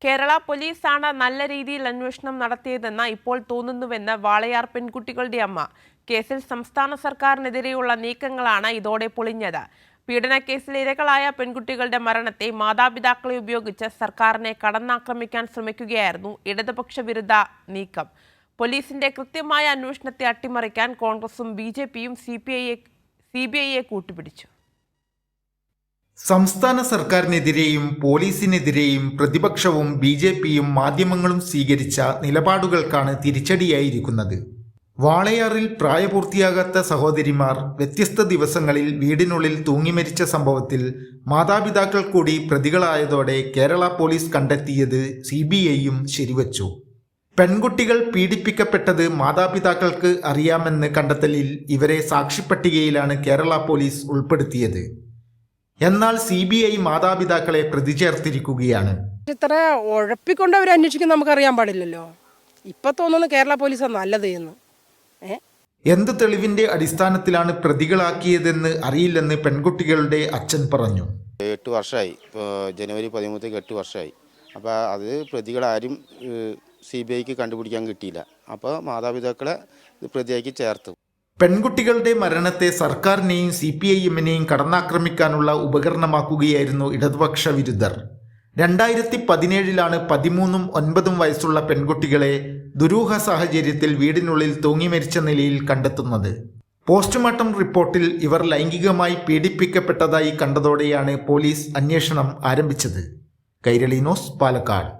കേരള പോലീസാണ് നല്ല രീതിയിൽ അന്വേഷണം നടത്തിയതെന്ന് ഇപ്പോൾ തോന്നുന്നുവെന്ന് വാളയാർ പെൺകുട്ടികളുടെ അമ്മ. കേസിൽ സംസ്ഥാന സർക്കാരിനെതിരെയുള്ള നീക്കങ്ങളാണ് ഇതോടെ പൊളിഞ്ഞത്. പീഡനക്കേസിൽ ഇരകളായ പെൺകുട്ടികളുടെ മരണത്തെ മാതാപിതാക്കളെ ഉപയോഗിച്ച് സർക്കാരിനെ കടന്നാക്രമിക്കാൻ ശ്രമിക്കുകയായിരുന്നു ഇടതുപക്ഷ വിരുദ്ധ നീക്കം. പോലീസിന്റെ കൃത്യമായ അന്വേഷണത്തെ അട്ടിമറിക്കാൻ കോൺഗ്രസും BJPയും CBIയെ കൂട്ടുപിടിച്ചു. സംസ്ഥാന സർക്കാരിനെതിരെയും പോലീസിനെതിരെയും പ്രതിപക്ഷവും BJPയും മാധ്യമങ്ങളും സ്വീകരിച്ച നിലപാടുകൾക്കാണ് തിരിച്ചടിയായിരിക്കുന്നത്. വാളയാറിൽ പ്രായപൂർത്തിയാകാത്ത സഹോദരിമാർ വ്യത്യസ്ത ദിവസങ്ങളിൽ വീടിനുള്ളിൽ തൂങ്ങിമരിച്ച സംഭവത്തിൽ മാതാപിതാക്കൾ കൂടി പ്രതികളായതോടെ കേരള പോലീസ് കണ്ടെത്തിയത് CBIയും ശരിവച്ചു. പെൺകുട്ടികൾ പീഡിപ്പിക്കപ്പെട്ടത് മാതാപിതാക്കൾക്ക് അറിയാമെന്ന് കണ്ടെത്തലിൽ ഇവരെ സാക്ഷിപ്പട്ടികയിലാണ് കേരള പോലീസ് ഉൾപ്പെടുത്തിയത്. എന്നാൽ CBI മാതാപിതാക്കളെ പ്രതി ചേർത്തിരിക്കുകയാണ്. ഇത്ര ഉഴപ്പിക്കൊണ്ട് അവർ അന്വേഷിക്കുന്ന നമുക്കറിയാൻ പാടില്ലല്ലോ. ഇപ്പൊ തോന്നുന്നു കേരള പോലീസാണ് നല്ലത് എന്ന്. എന്ത് തെളിവിന്റെ അടിസ്ഥാനത്തിലാണ് പ്രതികളാക്കിയതെന്ന് അറിയില്ലെന്ന് പെൺകുട്ടികളുടെ അച്ഛൻ പറഞ്ഞു. 8 വർഷമായി, ഇപ്പോൾ ജനുവരി 13 8 വർഷമായി. അപ്പോൾ അത് പ്രതികളാരും CBIക്ക് കണ്ടുപിടിക്കാൻ കിട്ടിയില്ല. അപ്പോൾ മാതാപിതാക്കളെ പ്രതിയാക്കി ചേർത്തു. പെൺകുട്ടികളുടെ മരണത്തെ സർക്കാരിനെയും CPIഎമ്മിനെയും കടന്നാക്രമിക്കാനുള്ള ഉപകരണമാക്കുകയായിരുന്നു ഇടതുപക്ഷ വിരുദ്ധർ. 2017 13ഉം 9ഉം വയസ്സുള്ള പെൺകുട്ടികളെ ദുരൂഹ സാഹചര്യത്തിൽ വീടിനുള്ളിൽ തൂങ്ങിമരിച്ച നിലയിൽ കണ്ടെത്തുന്നത്. പോസ്റ്റ്മോർട്ടം റിപ്പോർട്ടിൽ ഇവർ ലൈംഗികമായി പീഡിപ്പിക്കപ്പെട്ടതായി കണ്ടതോടെയാണ് പോലീസ് അന്വേഷണം ആരംഭിച്ചത്. കൈരളി ന്യൂസ്, പാലക്കാട്.